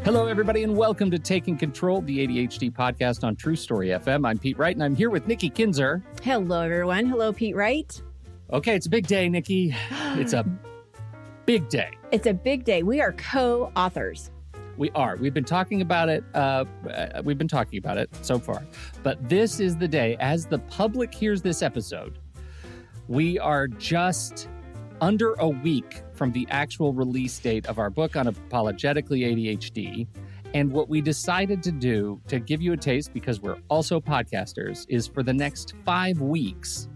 Hello, everybody, and welcome to Taking Control, the ADHD podcast on True Story FM. I'm Pete Wright, and I'm here with Nikki Kinzer. Hello, everyone. Hello, Pete Wright. Okay, it's a big day, Nikki. It's a big day. It's a big day. We are co-authors. We are. We've been talking about it. So far. But this is the day, as the public hears this episode, we are just under a week from the actual release date of our book, Unapologetically ADHD. And what we decided to do, to give you a taste, because we're also podcasters, is for the next 5 weeks,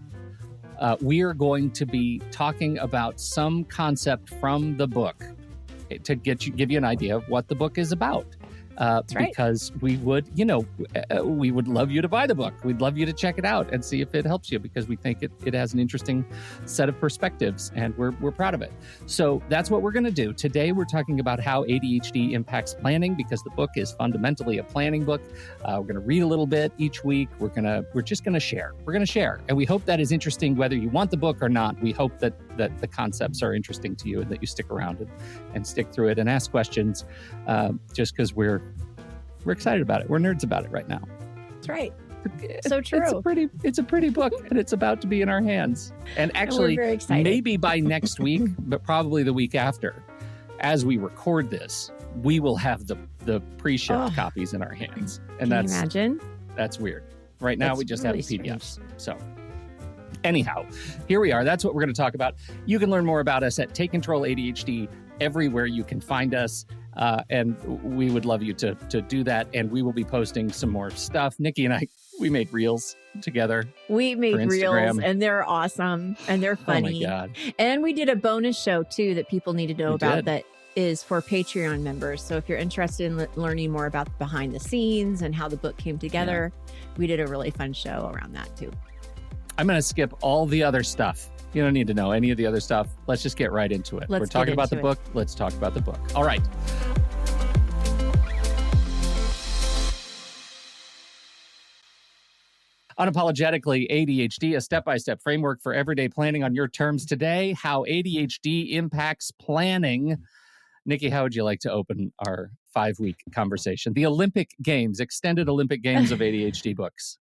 we are going to be talking about some concept from the book to give you an idea of what the book is about. That's right. Because we would love you to buy the book. We'd love you to check it out and see if it helps you, because we think it has an interesting set of perspectives, and we're proud of it. So that's what we're going to do. Today, we're talking about how ADHD impacts planning, because the book is fundamentally a planning book. We're going to read a little bit each week. We're just going to share. We're going to share. And we hope that is interesting, whether you want the book or not. We hope that the concepts are interesting to you and that you stick around and stick through it and ask questions, just because we're excited about it. We're nerds about it right now. That's right. So true. It's a pretty book, and it's about to be in our hands. And actually, we're very excited. Maybe by next week, but probably the week after, as we record this, we will have the pre-shipped copies in our hands. And Can you imagine? That's weird. Right now, That's we just really have the PDFs. So anyhow, here we are. That's what we're going to talk about. You can learn more about us at Take Control ADHD everywhere you can find us. And we would love you to do that. And we will be posting some more stuff. Nikki and I, we made reels together. We made reels, and they're awesome, and they're funny. Oh my God. And we did a bonus show, too, that people need to know about that is for Patreon members. So if you're interested in learning more about behind the scenes and how the book came together, we did a really fun show around that, too. I'm going to skip all the other stuff. You don't need to know any of the other stuff. Let's just get right into it. We're talking about the book. Let's talk about the book. All right. Unapologetically ADHD, a step-by-step framework for everyday planning on your terms. Today, how ADHD impacts planning. Nikki, how would you like to open our 5-week conversation? The Olympic Games, extended Olympic Games of ADHD books.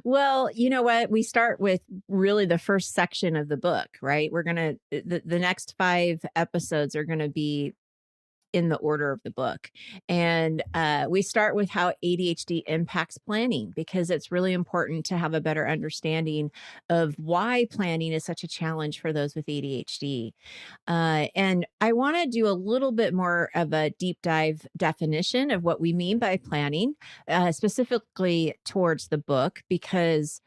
Well, you know what? We start with really the first section of the book, right? We're going to, the next 5 episodes are going to be in the order of the book. And we start with how ADHD impacts planning, because it's really important to have a better understanding of why planning is such a challenge for those with ADHD. And I want to do a little bit more of a deep dive definition of what we mean by planning, specifically towards the book, because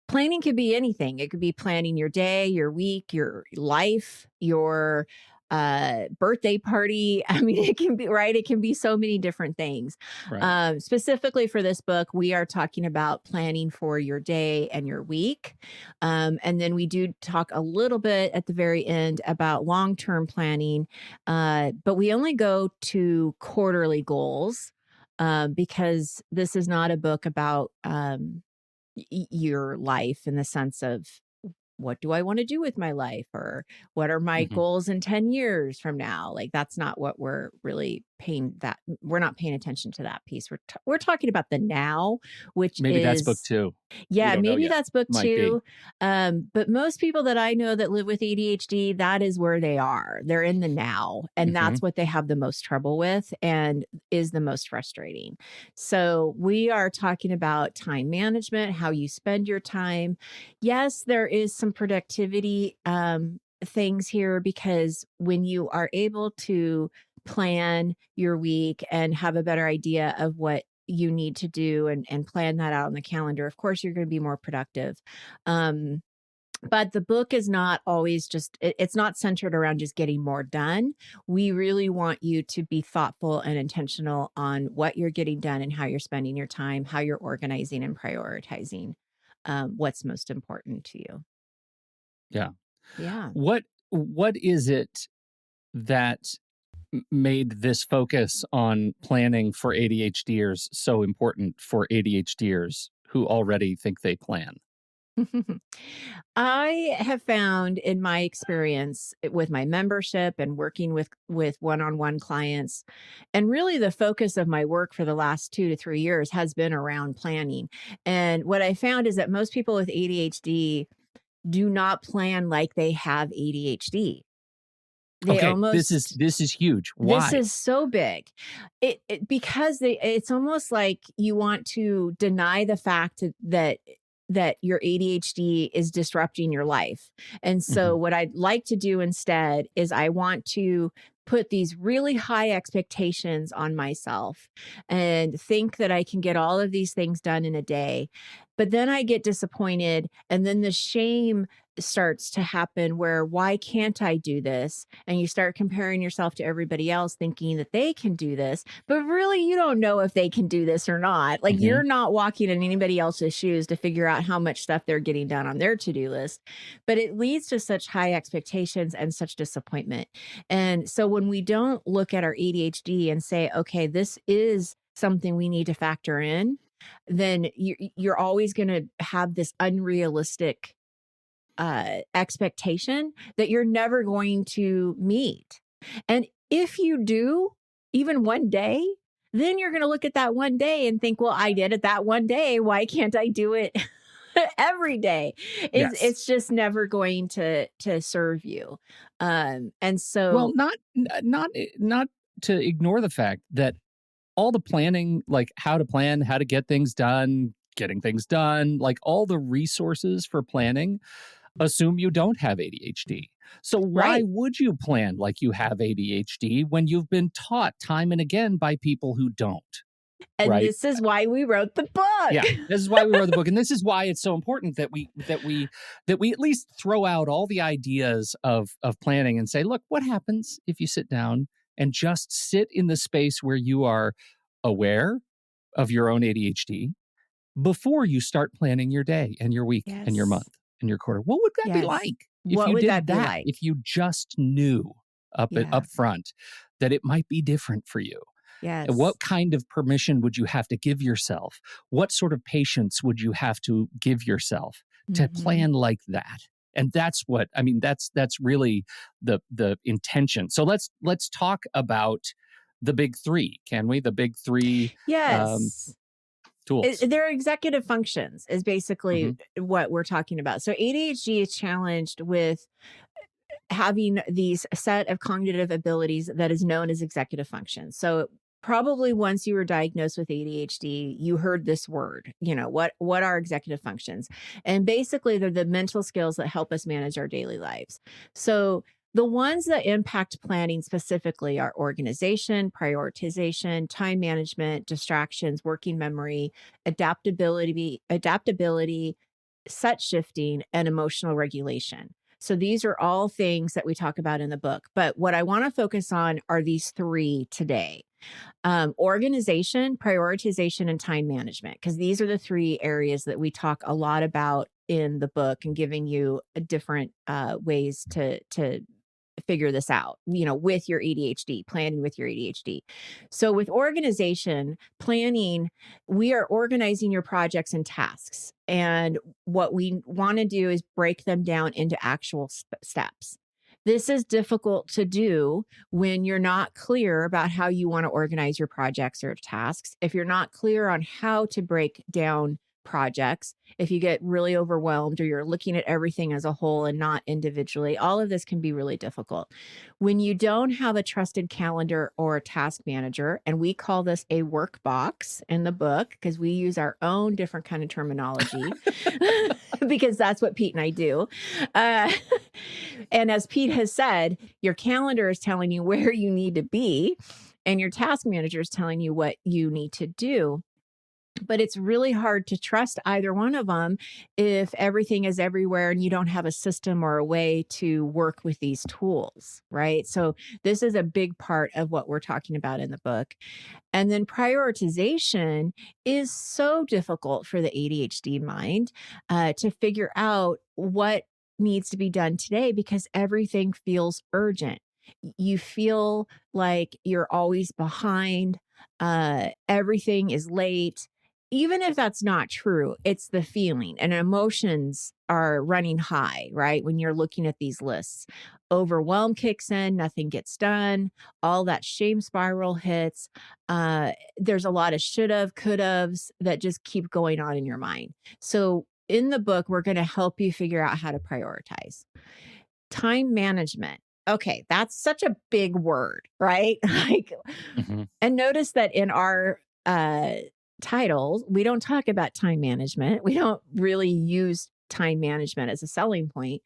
planning could be anything. It could be planning your day, your week, your life, your birthday party. I mean, it can be, right? It can be so many different things. Right. Specifically for this book, we are talking about planning for your day and your week. And then we do talk a little bit at the very end about long-term planning. But we only go to quarterly goals, because this is not a book about your life in the sense of, what do I want to do with my life? Or what are my goals in 10 years from now? Like, that's not what we're really we're not paying attention to that piece. We're talking about the now, which maybe that's book 2. Yeah, maybe that's book 2. But most people that I know that live with ADHD, that is where they are. They're in the now, and that's what they have the most trouble with and is the most frustrating. So we are talking about time management, how you spend your time. Yes, there is some productivity things here, because when you are able to plan your week and have a better idea of what you need to do and plan that out on the calendar, of course, you're going to be more productive. But the book is not always it's not centered around just getting more done. We really want you to be thoughtful and intentional on what you're getting done and how you're spending your time, how you're organizing and prioritizing what's most important to you. Yeah. Yeah. What is it that made this focus on planning for ADHDers so important for ADHDers who already think they plan? I have found in my experience with my membership and working with one-on-one clients, and really the focus of my work for the last 2 to 3 years has been around planning. And what I found is that most people with ADHD do not plan like they have ADHD. They Okay, this is almost this is huge. This Why? is so big. Because it's almost like you want to deny the fact that your ADHD is disrupting your life. And so Mhm. what I'd like to do instead is I want to put these really high expectations on myself and think that I can get all of these things done in a day. But then I get disappointed, and then the shame starts to happen where, why can't I do this? And you start comparing yourself to everybody else thinking that they can do this, but really you don't know if they can do this or not. Like, Mhm. you're not walking in anybody else's shoes to figure out how much stuff they're getting done on their to-do list. But it leads to such high expectations and such disappointment. And so when we don't look at our ADHD and say, okay, this is something we need to factor in, then you're always going to have this unrealistic expectation that you're never going to meet. And if you do, even one day, then you're going to look at that one day and think, well, I did it that one day. Why can't I do it every day? Yes. It's just never going to serve you. And Well, so, not to ignore the fact that all the planning, like how to plan, how to get things done, getting things done, like all the resources for planning assume you don't have ADHD. So why right. would you plan like you have ADHD when you've been taught time and again by people who don't, And right? this is why we wrote the book. Yeah, this is why we wrote the book, and this is why it's so important that we at least throw out all the ideas of planning and say, look, what happens if you sit down and just sit in the space where you are aware of your own ADHD before you start planning your day and your week and your Yes. month and your quarter? What would that be Yes. like if What you would that did be that? like? If you just knew Yeah. up front that it might be different for you? Yes. What kind of permission would you have to give yourself? What sort of patience would you have to give yourself to Hmm. plan like that? And that's what I mean. That's really the intention. So let's talk about the big three, can we? The big three um, Yes. tools. Their executive functions is basically Hmm. what we're talking about. So ADHD is challenged with having these set of cognitive abilities that is known as executive function. So probably once you were diagnosed with ADHD, you heard this word, what are executive functions? And basically they're the mental skills that help us manage our daily lives. So the ones that impact planning specifically are organization, prioritization, time management, distractions, working memory, adaptability, set shifting, and emotional regulation. So these are all things that we talk about in the book. But what I want to focus on are these three today: organization, prioritization, and time management, because these are the three areas that we talk a lot about in the book and giving you different ways to figure this out, with your ADHD, planning with your ADHD. So, with organization, planning, we are organizing your projects and tasks. And what we want to do is break them down into actual steps. This is difficult to do when you're not clear about how you want to organize your projects or tasks. If you're not clear on how to break down projects, if you get really overwhelmed or you're looking at everything as a whole and not individually, all of this can be really difficult. When you don't have a trusted calendar or a task manager, and we call this a work box in the book because we use our own different kind of terminology because that's what Pete and I do. Uh, and as Pete has said, your calendar is telling you where you need to be, and your task manager is telling you what you need to do. But it's really hard to trust either one of them if everything is everywhere and you don't have a system or a way to work with these tools, right? So, this is a big part of what we're talking about in the book. And then prioritization is so difficult for the ADHD mind to figure out what needs to be done today because everything feels urgent. You feel like you're always behind, everything is late. even if that's not true, it's the feeling, and emotions are running high, right? When you're looking at these lists, overwhelm kicks in, nothing gets done, all that shame spiral hits. There's a lot of should have, could have's that just keep going on in your mind. So in the book, we're going to help you figure out how to prioritize. Time management. Okay, that's such a big word, right? Like, Mm-hmm. and notice that in our titles, we don't talk about time management. We don't really use time management as a selling point.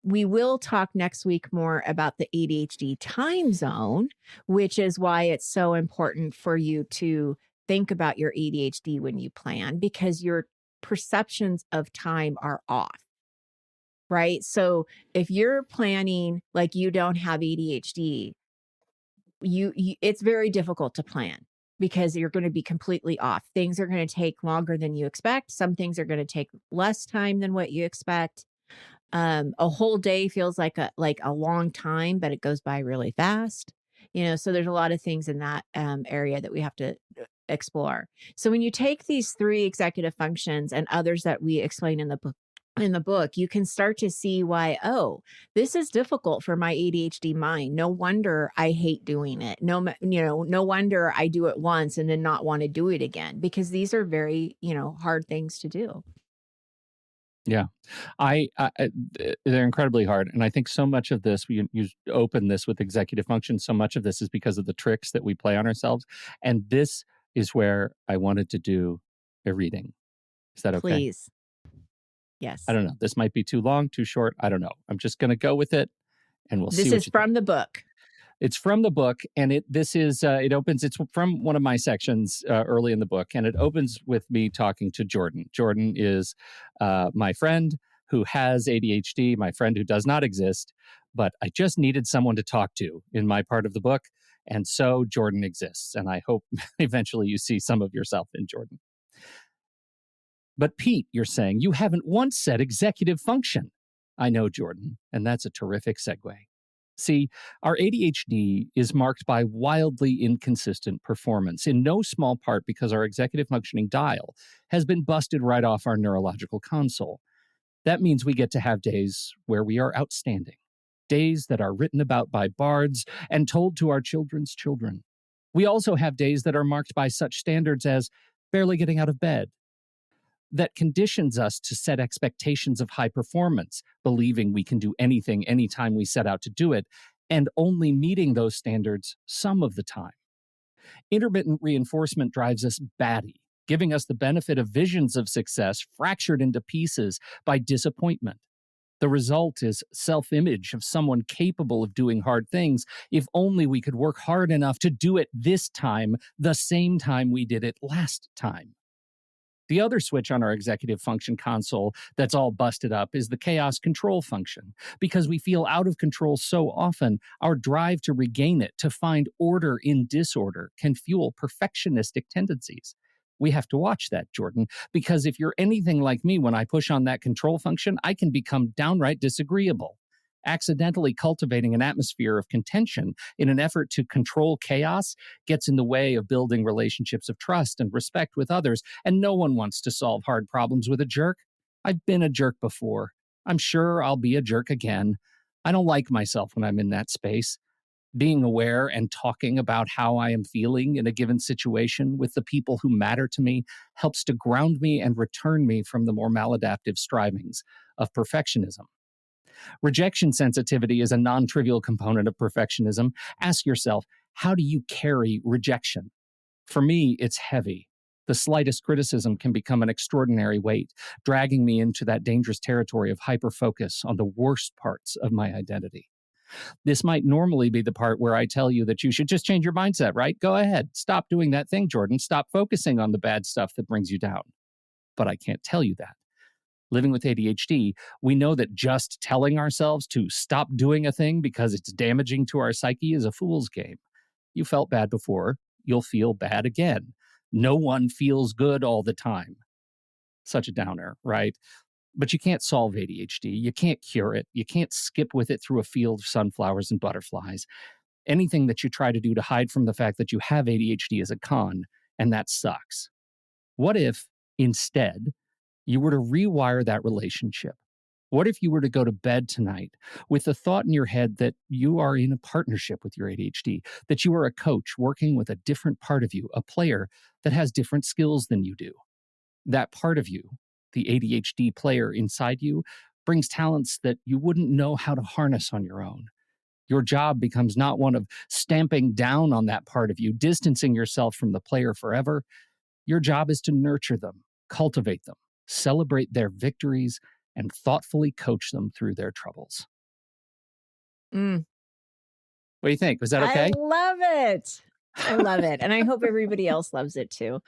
We will talk next week more about the ADHD time zone, which is why it's so important for you to think about your ADHD when you plan, because your perceptions of time are off. Right. So if you're planning like you don't have ADHD, it's very difficult to plan because you're going to be completely off. Things are going to take longer than you expect. Some things are going to take less time than what you expect. A whole day feels like a long time, but it goes by really fast. So there's a lot of things in that area that we have to explore. So when you take these three executive functions and others that we explain in the book, you can start to see why, oh, this is difficult for my ADHD mind. No wonder I hate doing it. No wonder I do it once and then not want to do it again, because these are very, hard things to do. Yeah, they're incredibly hard, and I think so much of this, you open this with executive function. So much of this is because of the tricks that we play on ourselves, and this is where I wanted to do a reading. Is that okay? Please. Yes. I don't know. This might be too long, too short. I don't know. I'm just going to go with it, and we'll see. This is from the book. It's from the book, and it opens. It's from one of my sections early in the book, and it opens with me talking to Jordan. Jordan is my friend who has ADHD, my friend who does not exist, but I just needed someone to talk to in my part of the book, and so Jordan exists, and I hope eventually you see some of yourself in Jordan. But Pete, you're saying you haven't once said executive function. I know, Jordan, and that's a terrific segue. See, our ADHD is marked by wildly inconsistent performance, in no small part because our executive functioning dial has been busted right off our neurological console. That means we get to have days where we are outstanding, days that are written about by bards and told to our children's children. We also have days that are marked by such standards as barely getting out of bed, that conditions us to set expectations of high performance, believing we can do anything anytime we set out to do it, and only meeting those standards some of the time. Intermittent reinforcement drives us batty, giving us the benefit of visions of success fractured into pieces by disappointment. The result is self-image of someone capable of doing hard things if only we could work hard enough to do it this time, the same time we did it last time. The other switch on our executive function console that's all busted up is the chaos control function. Because we feel out of control so often, our drive to regain it, to find order in disorder, can fuel perfectionistic tendencies. We have to watch that, Jordan, because if you're anything like me, when I push on that control function, I can become downright disagreeable. Accidentally cultivating an atmosphere of contention in an effort to control chaos gets in the way of building relationships of trust and respect with others, and no one wants to solve hard problems with a jerk. I've been a jerk before. I'm sure I'll be a jerk again. I don't like myself when I'm in that space. Being aware and talking about how I am feeling in a given situation with the people who matter to me helps to ground me and return me from the more maladaptive strivings of perfectionism. Rejection sensitivity is a non-trivial component of perfectionism. Ask yourself, how do you carry rejection? For me, it's heavy. The slightest criticism can become an extraordinary weight, dragging me into that dangerous territory of hyperfocus on the worst parts of my identity. This might normally be the part where I tell you that you should just change your mindset, right? Go ahead. Stop doing that thing, Jordan. Stop focusing on the bad stuff that brings you down. But I can't tell you that. Living with ADHD, we know that just telling ourselves to stop doing a thing because it's damaging to our psyche is a fool's game. You felt bad before, you'll feel bad again. No one feels good all the time. Such a downer, right? But you can't solve ADHD. You can't cure it. You can't skip with it through a field of sunflowers and butterflies. Anything that you try to do to hide from the fact that you have ADHD is a con, and that sucks. What if instead you were to rewire that relationship? What if you were to go to bed tonight with the thought in your head that you are in a partnership with your ADHD, that you are a coach working with a different part of you, a player that has different skills than you do? That part of you, the ADHD player inside you, brings talents that you wouldn't know how to harness on your own. Your job becomes not one of stamping down on that part of you, distancing yourself from the player forever. Your job is to nurture them, cultivate them, celebrate their victories, and thoughtfully coach them through their troubles. Mm. What do you think? Was that I okay? love it. I love it. And I hope everybody else loves it too.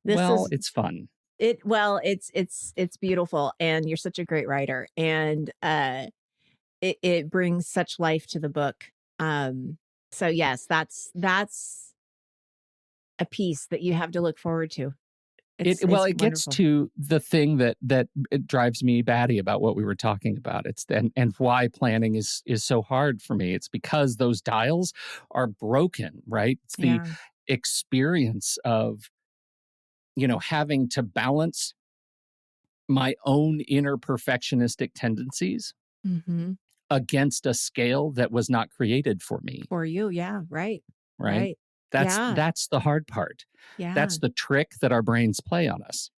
It's fun. It's beautiful. And you're such a great writer. And it brings such life to the book. So yes, that's a piece that you have to look forward to. It's It gets wonderful. to the thing that it drives me batty about what we were talking about. It's and why planning is so hard for me. It's because those dials are broken, right? It's the Yeah. experience of, having to balance my own inner perfectionistic tendencies Mm-hmm. against a scale that was not created for me, For you. Yeah. Right. right? Right. That's Yeah. that's the hard part. Yeah. That's the trick that our brains play on us.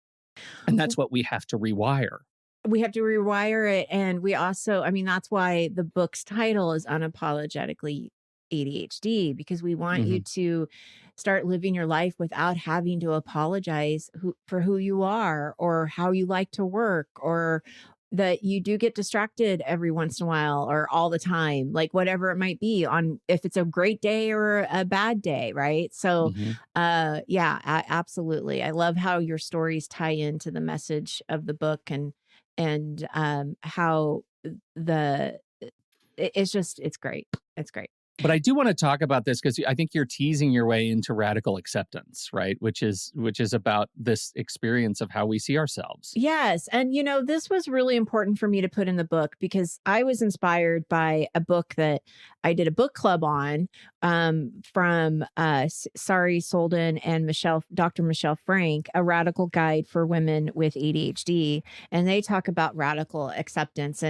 And that's what we have to rewire. We have to rewire it. And we also, I mean, that's why the book's title is Unapologetically ADHD, because we want you Mhm. to start living your life without having to apologize for who you are or how you like to work, or that you do get distracted every once in a while or all the time, like whatever it might be, on if it's a great day or a bad day, right? So Mhm. yeah, absolutely. I love how your stories tie into the message of the book, and how the it's great. It's great. But I do want to talk about this because I think you're teasing your way into radical acceptance, right? Which is about this experience of how we see ourselves. Yes. And, this was really important for me to put in the book because I was inspired by a book that I did a book club on, from Sari Solden and Dr. Michelle Frank, A Radical Guide for Women with ADHD. And they talk about radical acceptance.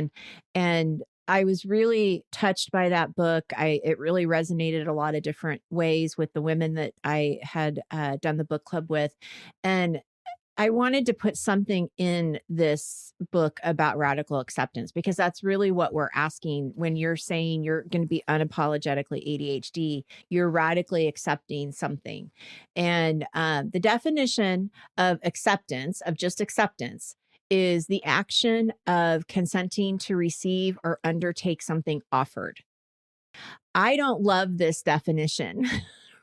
And I was really touched by that book. It really resonated a lot of different ways with the women that I had done the book club with. And I wanted to put something in this book about radical acceptance, because that's really what we're asking when you're saying you're going to be unapologetically ADHD. You're radically accepting something. And the definition of acceptance, of just acceptance, is the action of consenting to receive or undertake something offered. I don't love this definition.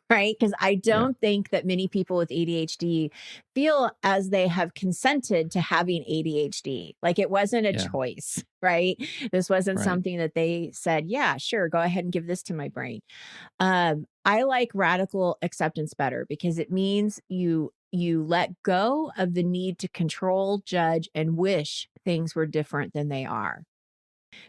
Right? Because I Yeah. don't think that many people with ADHD feel as they have consented to having ADHD. Like it wasn't a Yeah. choice, right? This wasn't Right. something that they said, yeah, sure, go ahead and give this to my brain. I like radical acceptance better because it means you let go of the need to control, judge, and wish things were different than they are.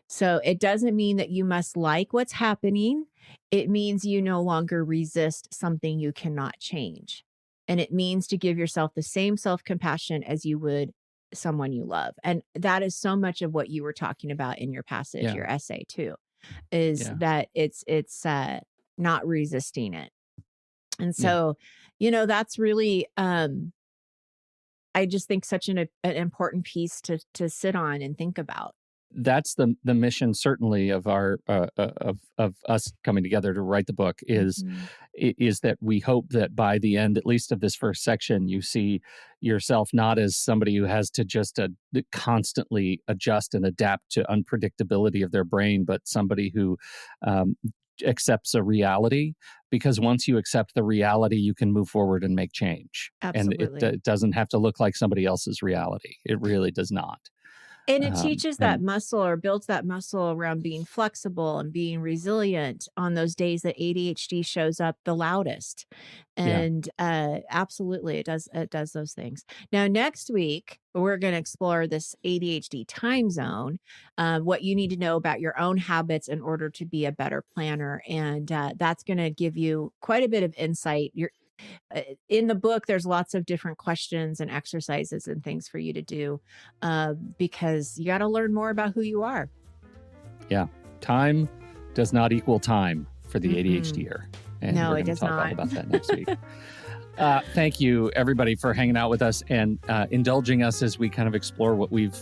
So it doesn't mean that you must like what's happening. It means you no longer resist something you cannot change. And it means to give yourself the same self compassion as you would someone you love. And that is so much of what you were talking about in your passage, Yeah. your essay too, is Yeah. that it's not resisting it. And Yeah. so, that's really, I just think such an important piece to sit on and think about. That's the mission, certainly, of our of us coming together to write the book Mhm. is that we hope that by the end, at least of this first section, you see yourself not as somebody who has to just constantly adjust and adapt to unpredictability of their brain, but somebody who um, accepts a reality, because once you accept the reality, you can move forward and make change. And Absolutely. it doesn't have to look like somebody else's reality. It really does not. And it teaches that And muscle, or builds that muscle around being flexible and being resilient on those days that ADHD shows up the loudest. yeah, And absolutely, it does those things. Now, next week, we're going to explore this ADHD time zone, what you need to know about your own habits in order to be a better planner. And that's going to give you quite a bit of insight. in the book, there's lots of different questions and exercises and things for you to do because you got to learn more about who you are. Yeah. Time does not equal time for the ADHDer. And No, we're it going to does talk not. all about that next week. Thank you, everybody, for hanging out with us and indulging us as we kind of explore what we've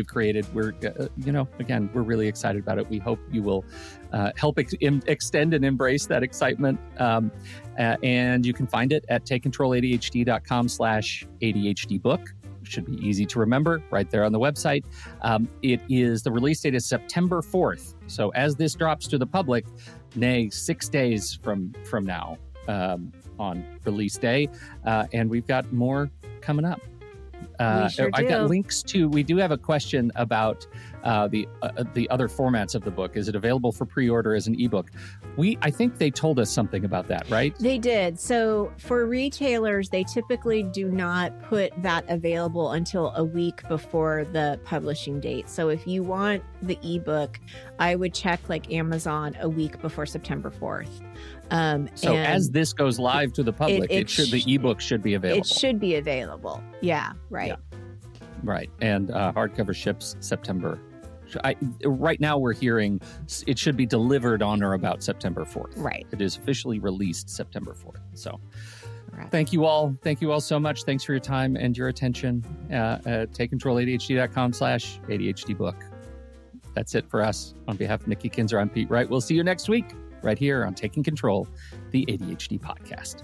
created. We're, again, we're really excited about it. We hope you will help extend and embrace that excitement. And you can find it at takecontroladhd.com/ADHD book. Should be easy to remember right there on the website. The release date is September 4th. So as this drops to the public, 6 days from now, on release day, and we've got more coming up. I've got links to. We do have a question about the other formats of the book. Is it available for pre-order as an ebook? I think they told us something about that, right? They did. So for retailers, they typically do not put that available until a week before the publishing date. So if you want the ebook, I would check like Amazon a week before September 4th. So as this goes live to the public, the ebook should be available. It should be available. Yeah, right. Yeah. Right. And hardcover ships September. Right now we're hearing it should be delivered on or about September 4th. Right. It is officially released September 4th. So right. Thank you all. Thank you all so much. Thanks for your time and your attention. TakeControladHD.com/ADHD book. That's it for us. On behalf of Nikki Kinzer, I'm Pete Wright. We'll see you next week right here on Taking Control, the ADHD podcast.